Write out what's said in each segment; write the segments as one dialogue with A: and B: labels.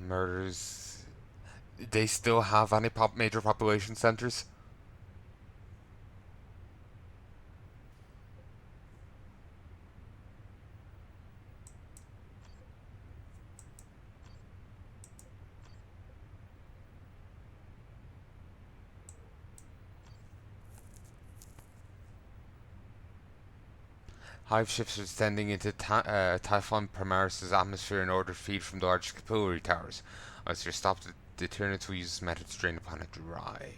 A: Murders. They still have any major population centers? Hive ships are descending into Typhon Primaris' atmosphere in order to feed from the large capillary towers. Unless you're stopped, the Tyranids will use this method to drain the planet dry.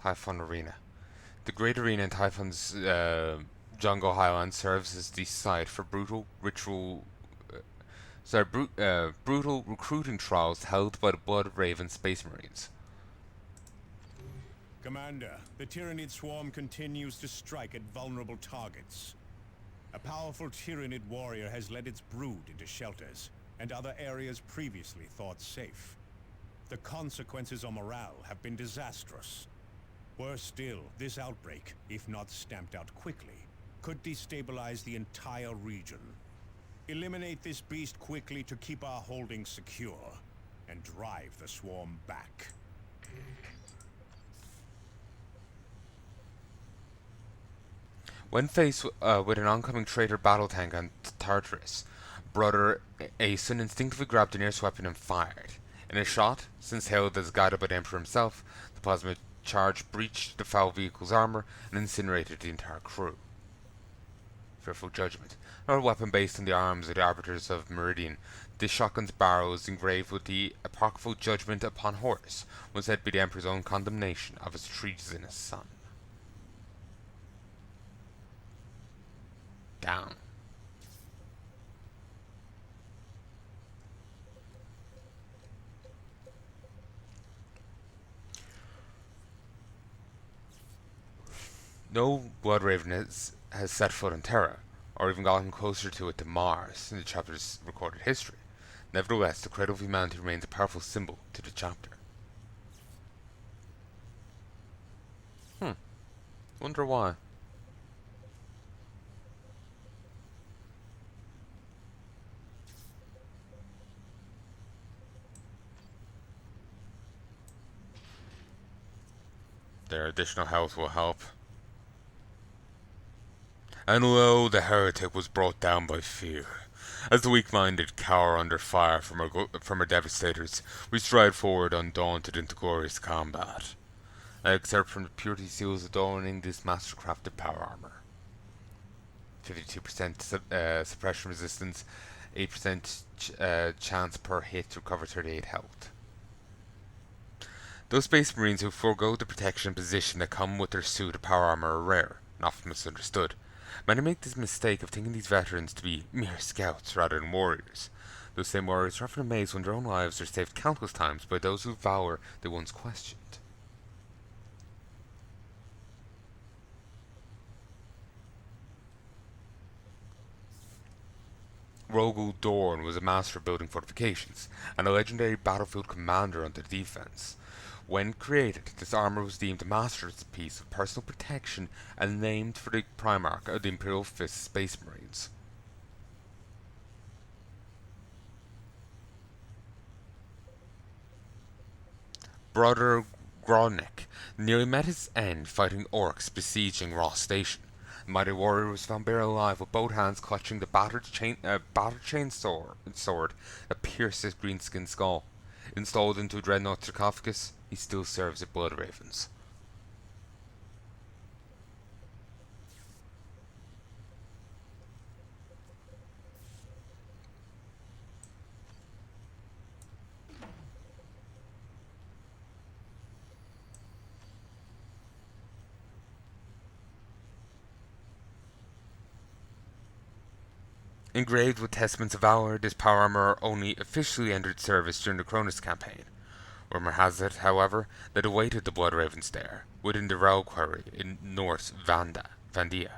A: Typhon Arena. The Great Arena in Typhon's jungle highlands serves as the site for brutal recruiting trials held by the Blood Raven Space Marines.
B: Commander, the Tyranid swarm continues to strike at vulnerable targets. A powerful Tyranid warrior has led its brood into shelters and other areas previously thought safe. The consequences on morale have been disastrous. Worse still, this outbreak, if not stamped out quickly, could destabilize the entire region. Eliminate this beast quickly to keep our holdings secure and drive the swarm back.
A: When faced with an oncoming traitor battle tank on Tartarus, Brother Aeson instinctively grabbed the nearest weapon and fired. In a shot, since hailed as guided by the Emperor himself, the plasma charge breached the foul vehicle's armor and incinerated the entire crew. Fearful Judgment. Another weapon based on the arms of the Arbiters of Meridian, this shotgun's barrel is engraved with the apocryphal judgment upon Horus, was said to be the Emperor's own condemnation of his treasonous son. Down. No Blood Raven has set foot on Terra, or even gotten closer to it than Mars in the chapter's recorded history. Nevertheless, the cradle of humanity remains a powerful symbol to the chapter. Wonder why. Their additional health will help. And lo, the heretic was brought down by fear. As the weak-minded cower under fire from our devastators, we stride forward undaunted into glorious combat. I excerpt from the purity seals adorning this mastercrafted power armor. 52% suppression resistance, 8% chance per hit to recover 38 health. Those Space Marines who forego the protection and position that come with their suit of power armor are rare, and often misunderstood. Many make this mistake of thinking these veterans to be mere scouts rather than warriors. Those same warriors are often amazed when their own lives are saved countless times by those whose valor they once questioned. Rogul Dorn was a master of building fortifications, and a legendary battlefield commander under the defense. When created, this armor was deemed a masterpiece of personal protection and named for the Primarch of the Imperial Fist Space Marines. Brother Grodnik nearly met his end fighting orcs besieging Ross Station. The mighty warrior was found buried alive with both hands clutching the battered chain sword that pierced his green-skinned skull. Installed into a dreadnought sarcophagus, he still serves at Blood Ravens. Engraved with testaments of valor, this power armor only officially entered service during the Cronus campaign. Rumor has it, however, that it awaited the Blood Ravens there, within the reliquary in Norse Vandia.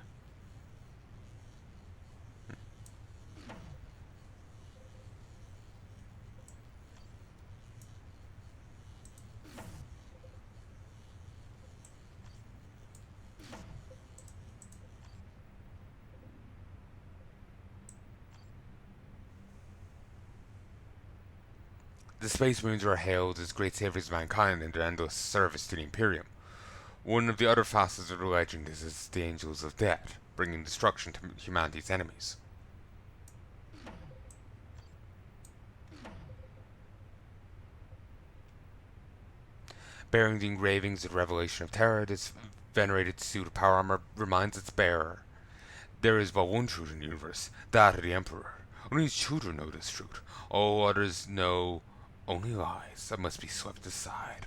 A: The Space Marines are hailed as great saviors of mankind in their endless service to the Imperium. One of the other facets of the legend is as the Angels of Death, bringing destruction to humanity's enemies. Bearing the engravings of the Revelation of Terror, this venerated suit of power armor reminds its bearer: there is but one truth in the universe, that of the Emperor. Only his children know this truth. All others know only lies that must be swept aside.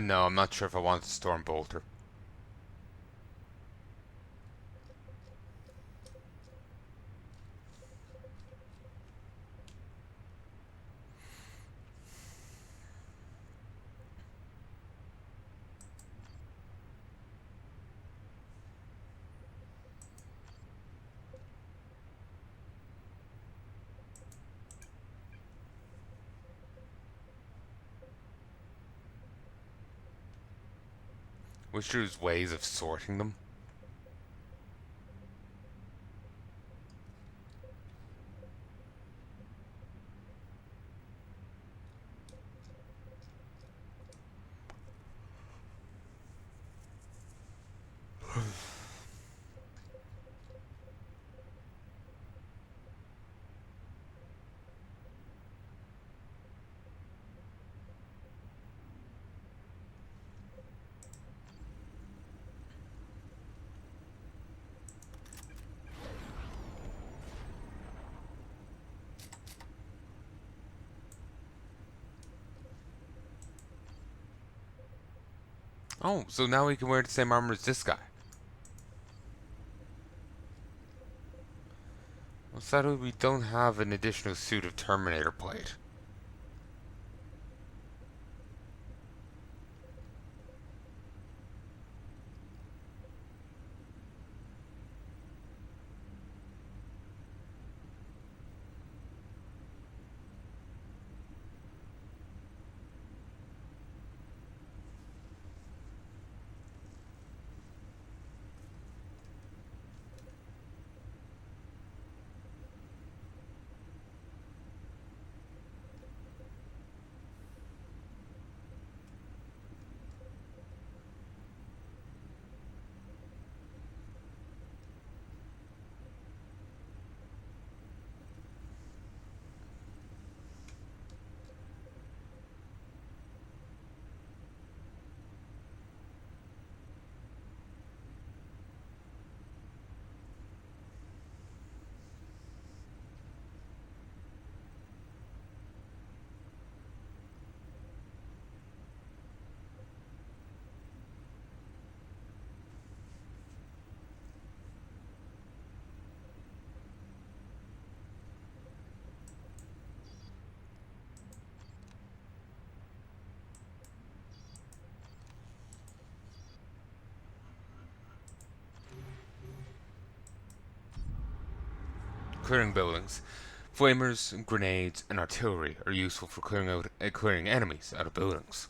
A: No, I'm not sure if I want to Storm Bolter. Wish there was ways of sorting them. Oh, so now we can wear the same armor as this guy. Well, sadly, we don't have an additional suit of Terminator plate. Clearing buildings. Flamers, grenades, and artillery are useful for clearing enemies out of buildings.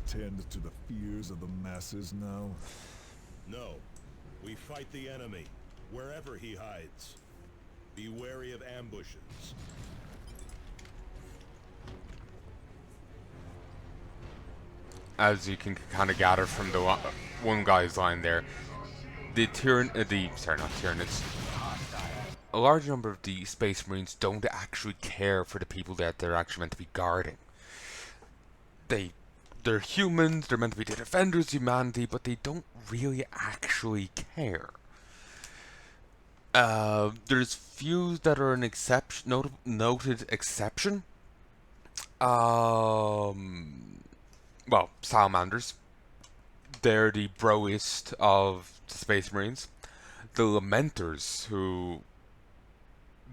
C: attend to the fears of the masses now?
B: No. We fight the enemy, wherever he hides. Be wary of ambushes.
A: As you can kind of gather from the one guy's line there, the sorry, not Tyranids, a large number of the Space Marines don't actually care for the people that they're actually meant to be guarding. They're humans, they're meant to be the defenders of humanity, but they don't really actually care. There's few that are an exception, noted exception. Well, salamanders. They're the broest of the Space Marines. The Lamenters, who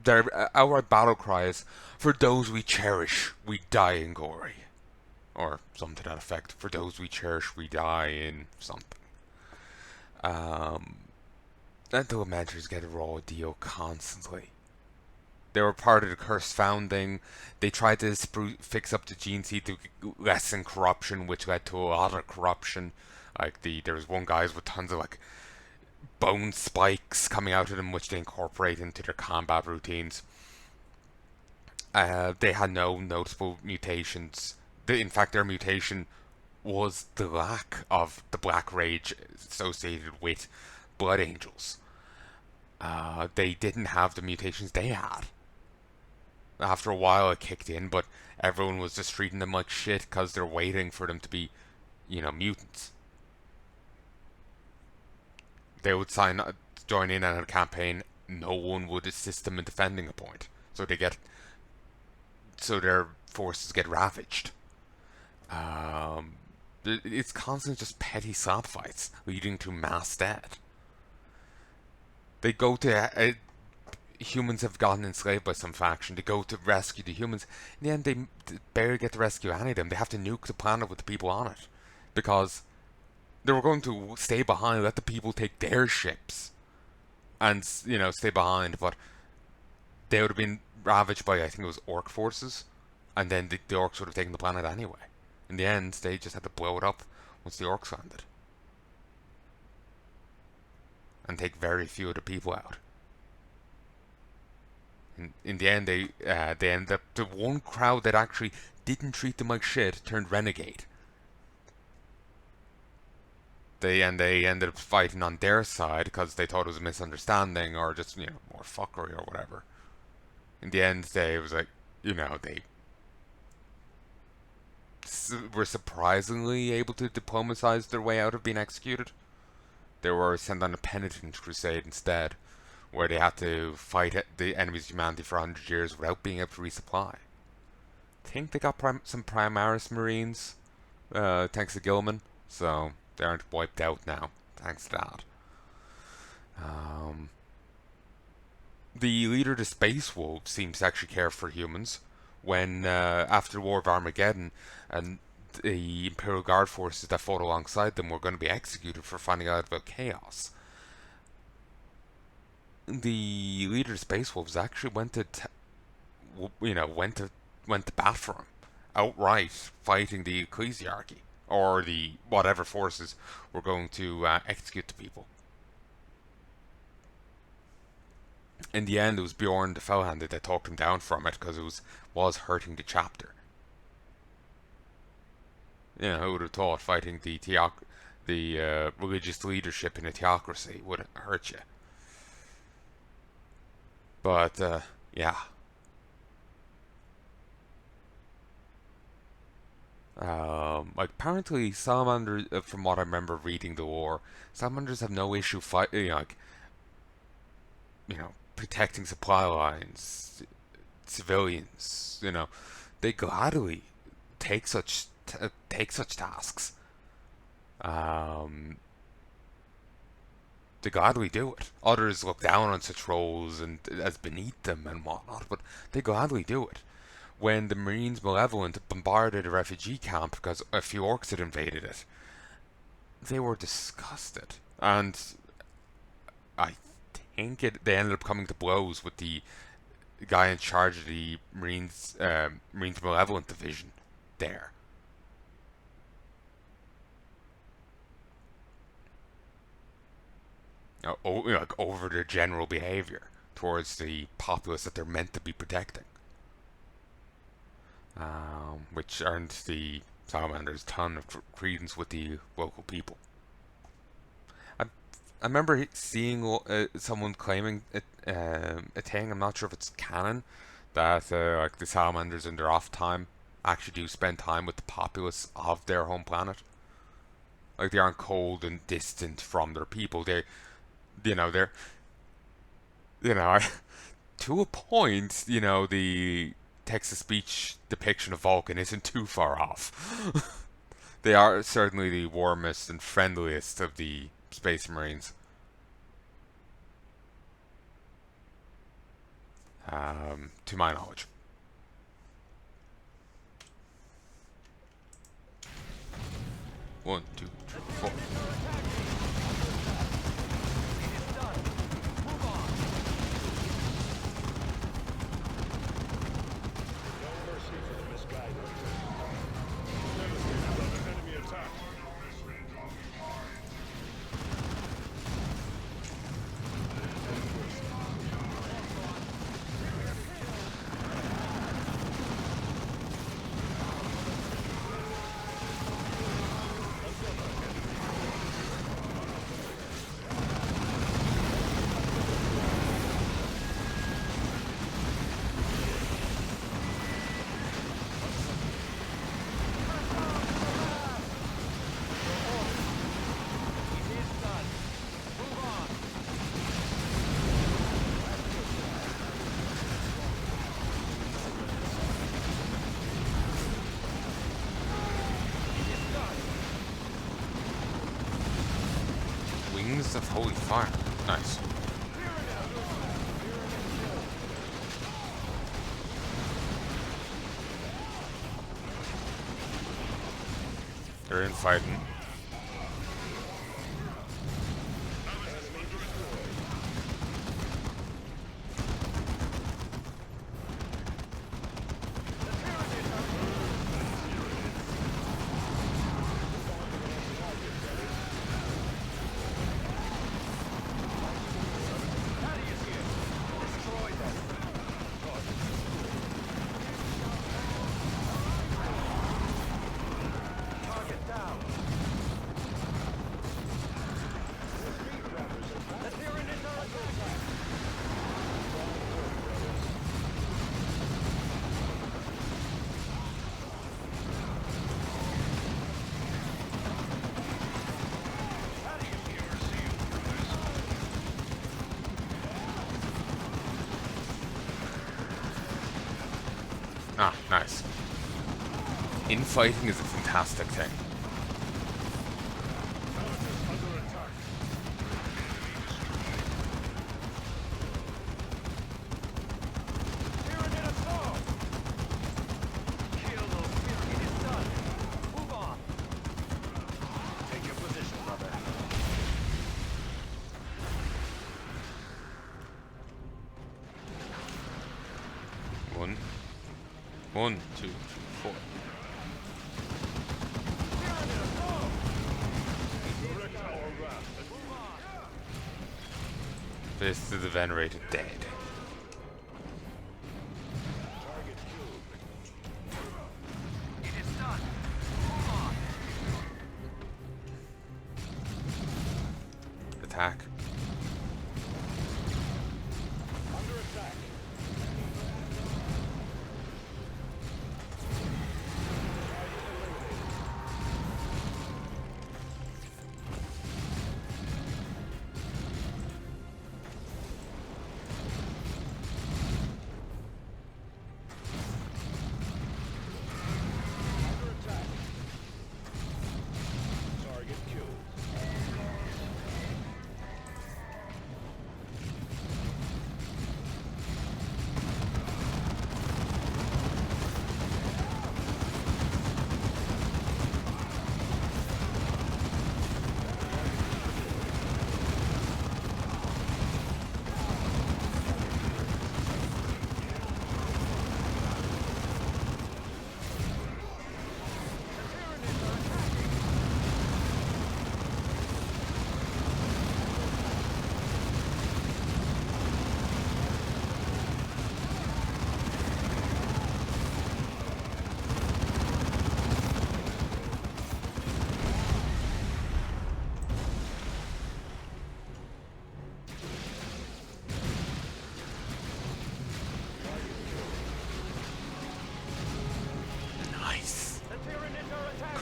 A: their outright battle cry is, "For those we cherish, we die in glory," or something to that effect. For those we cherish, we die in something. And the Lamenters get a raw deal constantly. They were part of the Cursed Founding. They tried to fix up the gene seed to lessen corruption, which led to a lot of corruption. Like there was one guy with tons of like bone spikes coming out of them, which they incorporate into their combat routines. They had no noticeable mutations. In fact, their mutation was the lack of the black rage associated with Blood Angels. They didn't have the mutations they had. After a while, it kicked in, but everyone was just treating them like shit because they're waiting for them to be, mutants. They would join in on a campaign. No one would assist them in defending a point, so their forces get ravaged. It's constantly just petty slap fights leading to mass death. They go to humans have gotten enslaved by some faction. They go to rescue the humans. In the end, they barely get to rescue any of them. They have to nuke the planet with the people on it because they were going to stay behind, let the people take their ships, and stay behind. But they would have been ravaged by, I think it was orc forces, and then the orcs would have taken the planet anyway. In the end, they just had to blow it up once the orcs landed, and take very few of the people out. In the end, they ended up, the one crowd that actually didn't treat them like shit turned renegade. They ended up fighting on their side because they thought it was a misunderstanding or just more fuckery or whatever. In the end, it was like they were surprisingly able to diplomatize their way out of being executed. They were sent on a penitent crusade instead, where they had to fight the enemies of humanity for 100 years without being able to resupply. I think they got some Primaris Marines, thanks to Gilman, so they aren't wiped out now, thanks to that. The leader of the Space Wolves seems to actually care for humans. When, after the War of Armageddon, and the Imperial Guard forces that fought alongside them were going to be executed for finding out about chaos, the leader of the Space Wolves actually went to bat for him outright, fighting the ecclesiarchy or the whatever forces were going to execute the people. In the end, it was Bjorn the Fellhanded that talked him down from it because it was hurting the chapter. Who would have thought fighting the religious leadership in a theocracy would hurt you? But yeah. Apparently salamanders, from what I remember reading the lore, salamanders have no issue protecting supply lines, civilians. They gladly take such tasks. They gladly do it. Others look down on such roles and as beneath them and whatnot, but they gladly do it. When the Marines Malevolent bombarded a refugee camp because a few orcs had invaded it, they were disgusted, and I think they ended up coming to blows with the guy in charge of the Marines Malevolent division there. like over their general behavior towards the populace that they're meant to be protecting, which earned the salamanders a ton of credence with the local people. I, I remember seeing someone claiming a thing. I'm not sure if it's canon that like the salamanders in their off time actually do spend time with the populace of their home planet. Like they aren't cold and distant from their people. They're, to a point, the text-to-speech depiction of Vulcan isn't too far off. They are certainly the warmest and friendliest of the Space Marines. To my knowledge. One, two, three, four. Wings of Holy Fire. Nice. They're in fighting. Ah, nice. Infighting is a fantastic thing. One, two, three, four. This to the venerated dead. Attack.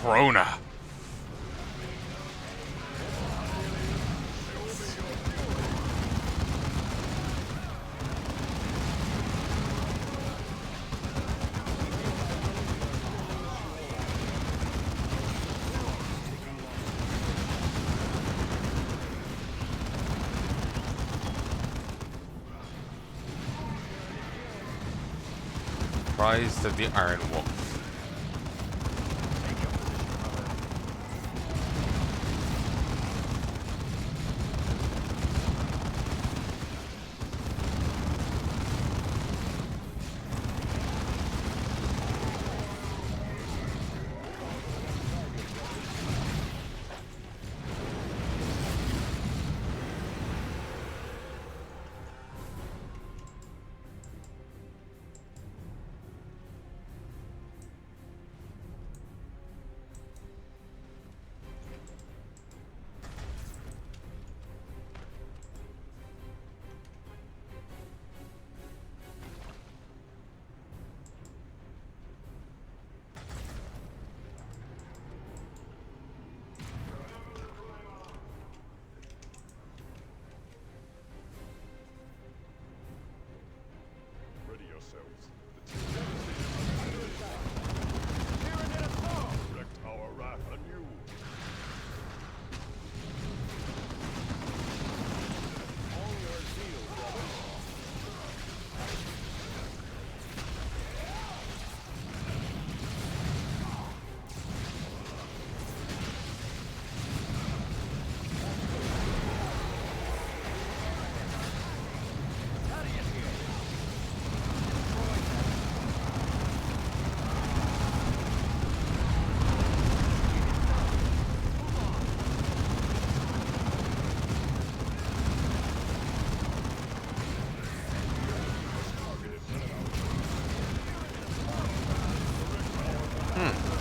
A: Corona. Rise of the Iron Wolf.
C: Ready yourselves. Direct our wrath anew. All your zeal, brother.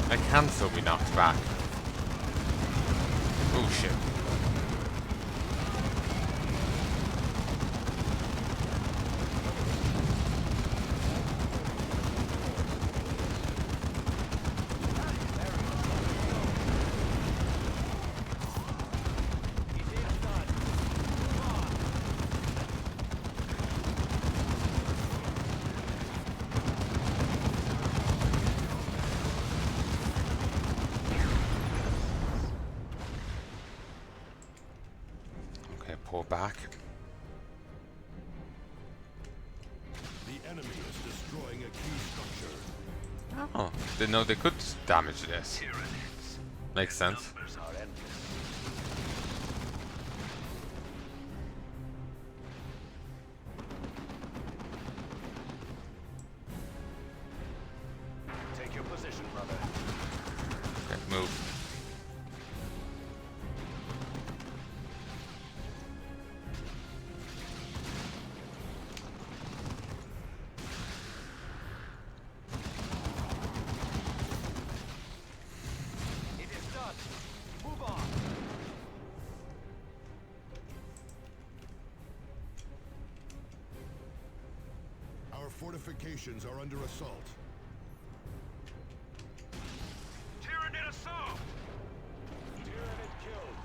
A: I can still be knocked back. Oh shit. Okay, pull back.
B: The enemy is destroying a key structure.
A: Oh, didn't know they could damage this. Makes sense.
B: Take your position, brother.
A: Okay, move.
B: It is done. Move on. Our fortifications are under assault. Tyranid assault! Tyranid killed.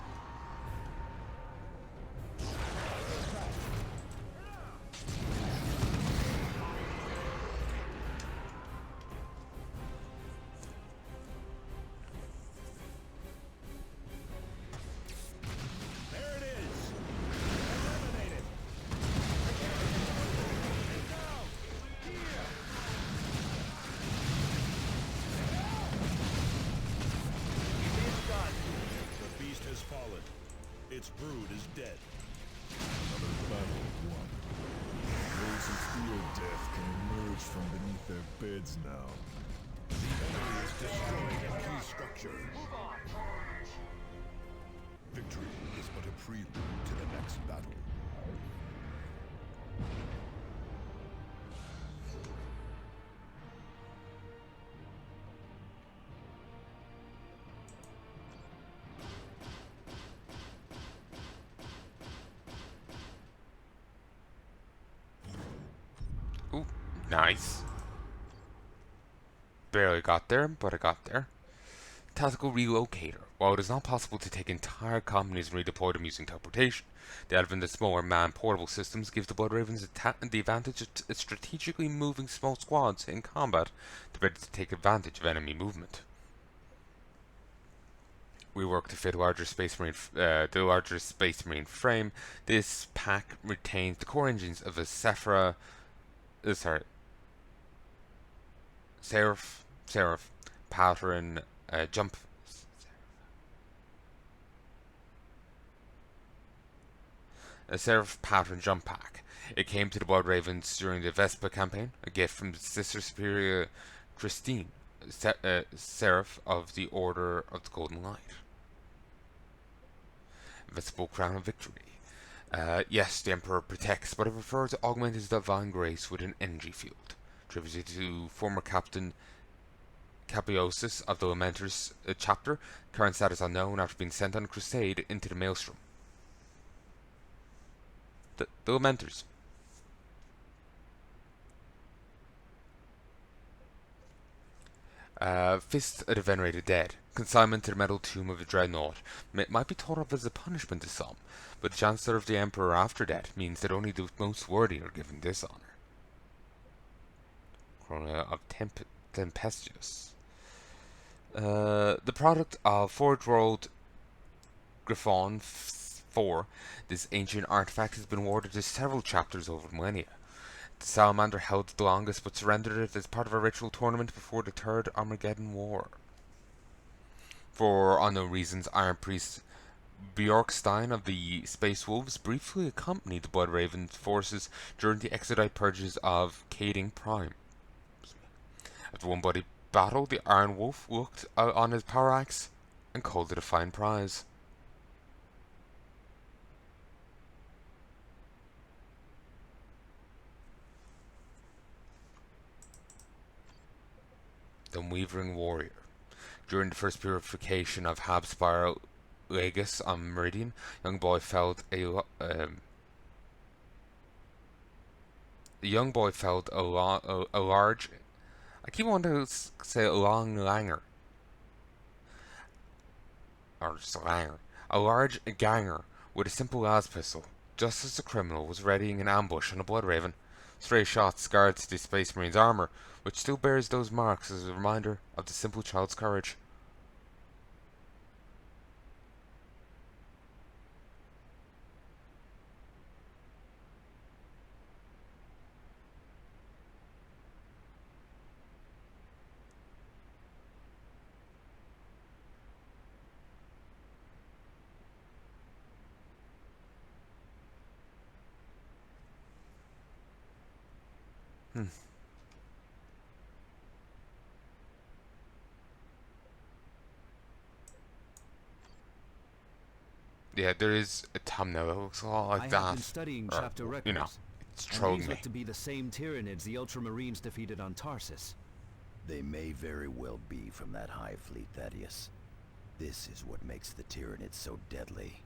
B: There it is! Eliminated! And now, here! It is done. The beast has fallen. Its brood is dead.
C: Another battle won. Those who fear death can emerge from beneath their beds now.
B: The enemy is destroying a key structure. Victory is but a prelude to the next battle.
A: Ooh, nice. Barely got there, but I got there. tactical relocator. While it is not possible to take entire companies and redeploy them using teleportation, the advent of smaller man-portable systems gives the Blood Ravens the advantage of strategically moving small squads in combat to be ready to take advantage of enemy movement. Reworked to fit the larger Space Marine frame, this pack retains the core engines of a Seraph pattern jump. A Seraph pattern jump pack. It came to the Blood Ravens during the Vespa campaign, a gift from Sister Superior Christine, Seraph of the Order of the Golden Light. Visible Crown of Victory. Yes, the Emperor protects, but I prefer to augment his divine grace with an energy field. Tribute to former Captain Capiosis of the Lamenters chapter, current status unknown after being sent on a crusade into the Maelstrom. The Lamenters. Fist of the Venerated Dead. Consignment to the metal tomb of the Dreadnought. Might be thought of as a punishment to some, but the Chancellor of the Emperor after death means that only the most worthy are given this honor. Corona of Tempestuous. The product of Forge World Griffon 4, this ancient artifact has been awarded to several chapters over millennia. The Salamander held it the longest, but surrendered it as part of a ritual tournament before the Third Armageddon War. For unknown reasons, Iron Priest Bjorkstein of the Space Wolves briefly accompanied the Blood Raven forces during the expedite purges of Kading Prime. After one bloody battle, the Iron Wolf looked on his power axe and called it a fine prize. The Weavering Warrior. During the first purification of Habspire Legis on Meridian, young boy felt a large. I keep wanting to say a long langer, or just a langer. A large ganger with a simple las pistol, just as the criminal was readying an ambush on a Blood Raven. Stray shots scarred the Space Marine's armor, which still bears those marks as a reminder of the simple child's courage. Yeah, there is a thumbnail that looks a lot like
D: I
A: that.
D: have been studying chapter records.
A: You know, it's
D: and
A: trolling
D: these
A: me.
D: look to be the same Tyranids the Ultramarines defeated on Tarsus.
E: They may very well be from that Hive fleet, Thaddeus. This is what makes the Tyranids so deadly.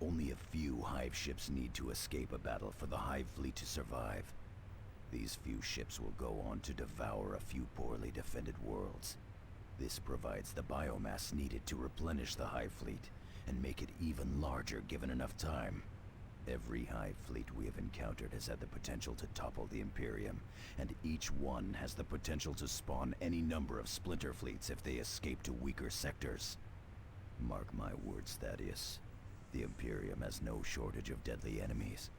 E: Only a few Hive ships need to escape a battle for the Hive fleet to survive. These few ships will go on to devour a few poorly defended worlds. This provides the biomass needed to replenish the Hive fleet and make it even larger given enough time. Every Hive fleet we have encountered has had the potential to topple the Imperium, and each one has the potential to spawn any number of splinter fleets if they escape to weaker sectors. Mark my words, Thaddeus. The Imperium has no shortage of deadly enemies,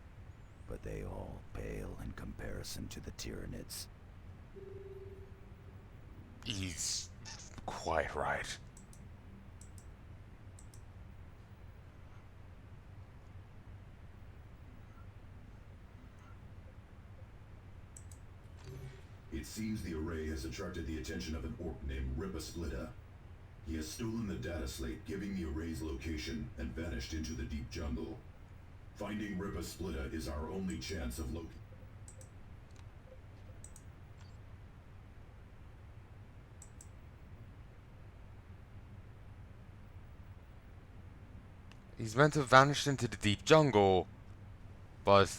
E: but they all pale in comparison to the Tyranids.
A: He's quite right.
F: It seems the array has attracted the attention of an orc named Ripasplitta. He has stolen the data slate, giving the array's location, and vanished into the deep jungle. Finding Ripasplitta is our only chance of locating.
A: He's meant to have vanished into the deep jungle, but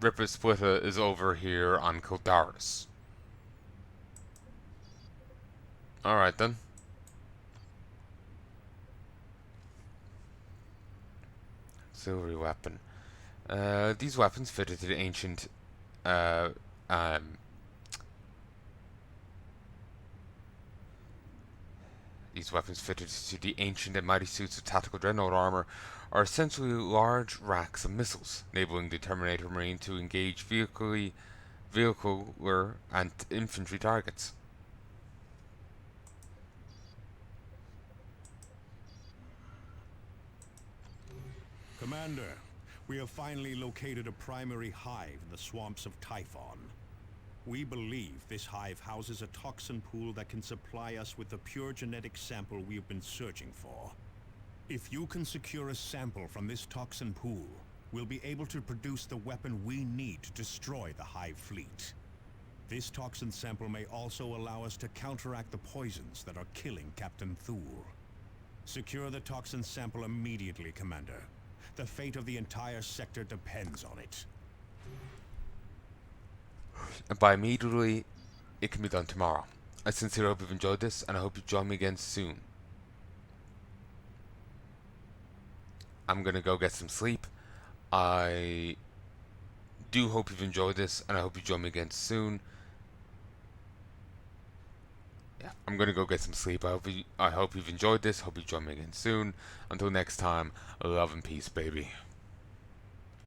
A: Ripper Splitter is over here on Kildaris. Alright then. Auxiliary weapon. These weapons fitted to the ancient uh, um, These weapons fitted to the ancient and mighty suits of tactical dreadnought armor are essentially large racks of missiles, enabling the Terminator Marine to engage vehicular and infantry targets.
B: Commander, we have finally located a primary hive in the swamps of Typhon. We believe this hive houses a toxin pool that can supply us with the pure genetic sample we have been searching for. If you can secure a sample from this toxin pool, we'll be able to produce the weapon we need to destroy the hive fleet. This toxin sample may also allow us to counteract the poisons that are killing Captain Thule. Secure the toxin sample immediately, Commander. The fate of the entire sector depends on it.
A: And by immediately, it can be done tomorrow. I sincerely hope you've enjoyed this, and I hope you join me again soon. I'm gonna go get some sleep. I do hope you've enjoyed this, and I hope you join me again soon. Yeah, I'm gonna go get some sleep. I hope you've enjoyed this. Hope you join me again soon. Until next time, love and peace, baby.